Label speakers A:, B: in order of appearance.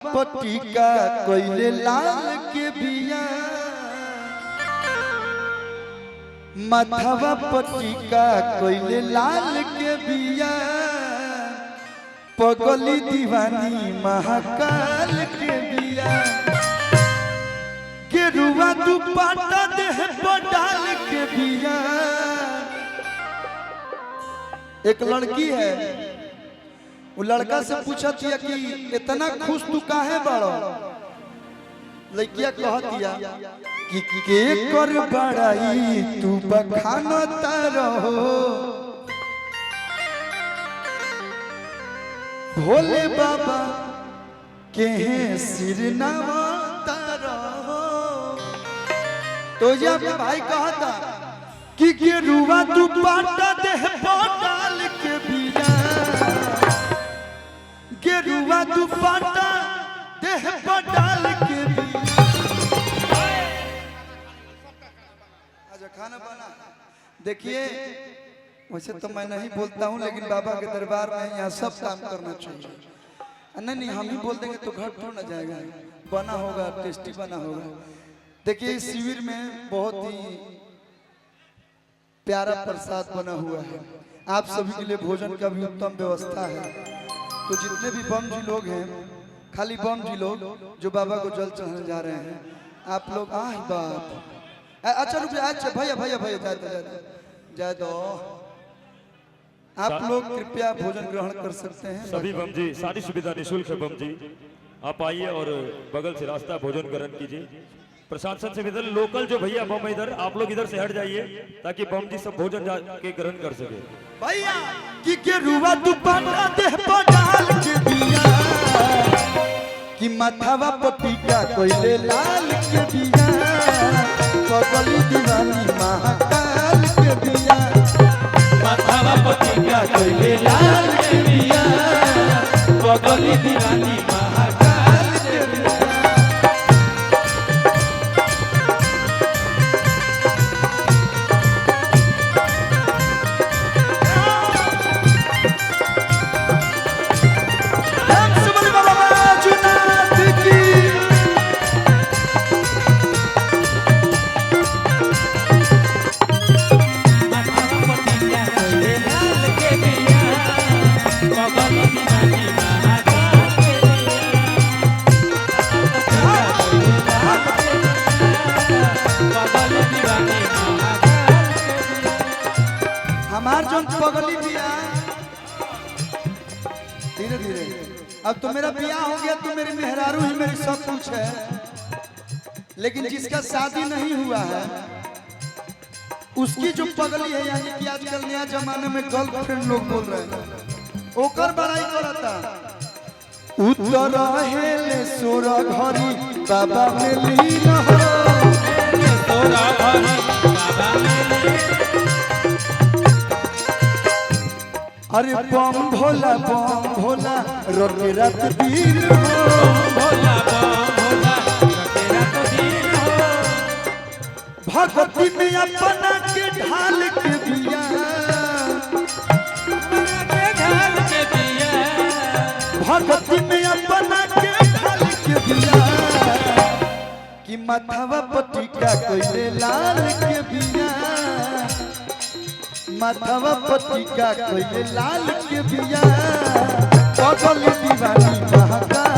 A: पटिका कोइले लाल के बिया माथवा पटिका कोइले लाल के बिया पगली दीवानी महाकाल के बिया गेरुआ दुपट्टा देह पर डाल के बिया। एक लड़की है, वो लड़का से पूछा थिया कि इतना खुश तू काहे बड़ो? लड़किया कहतिया कि के कर बड़ाई तू बखानता रहो, भोले बाबा के सिर नवाता रहो। तो ये अपने भाई कहता कि गेरुआ दुपट्टा देह पर डाल के बिया, गेरुआ दुपट्टा देह पर डाल के बिया। आज खाना बना। देखिए वैसे तो मैं नहीं बोलता हूँ, लेकिन बाबा के दरबार में यहाँ सब काम करना चाहिए। नहीं हम ही बोल देंगे तो घर थोड़ा ना जाएगा, बना होगा, टेस्टी बना होगा। देखिए इस शिविर में बहुत ही प्यारा प्रसाद बना हुआ है, आप सभी के लिए भोजन का भी उत्तम व्यवस्था है। तो जितने भी बम जी लोग हैं, खाली बम जी लोग जो बाबा को जल चढ़ाने जा रहे हैं, आप लोग आह बाप अच्छा रुक जाए, अच्छा भैया भैया भैया जाए दो, आप लोग कृपया भोजन ग्रहण कर सकते हैं।
B: सभी बम जी, सारी सुविधा निःशुल्क है बम जी, आप आइए और बगल से रास्ता भोजन ग्रहण कीजिए। प्रशासन से इधर लोकल जो भैया बम इधर, आप लोग इधर से हट जाइए ताकि बम जी सब भोजन के ग्रहण कर सके।
A: भैया कि गेरुआ दुपट्टा देह पर डाल के बिया, कि माथवा पटिका कोइले लाल के बिया, पगली दीवानी महाकाल के बिया, माथवा पटिका कोइले लाल के बिया, पगली दीवानी महाकाल के बिया। हमार जो पगली बिया धीरे धीरे, अब तो मेरा बियाह हो गया तो मेरी मेहरारू ही मेरी सब कुछ है, लेकिन जिसका शादी नहीं हुआ है उसकी जो पगली है, यानी कि आजकल नया जमाने में गर्लफ्रेंड लोग बोल रहे हैं, ओकर बड़ाई करता। उत्तर हेले सोरा घरी बाबा में लीन हो, सोरा घरी बाबा में, अरे बम भोला रोके रात दिन हो, भोला रोके रात दिन हो, भगती में अपना के ढाल के बिया, भगती में अपना के ढाल के बिया, कि माथवा पटिका कोइले लाल के बिया, माथवा पटिका कोइले लाल के बिया, पगली दीवानी महाकाल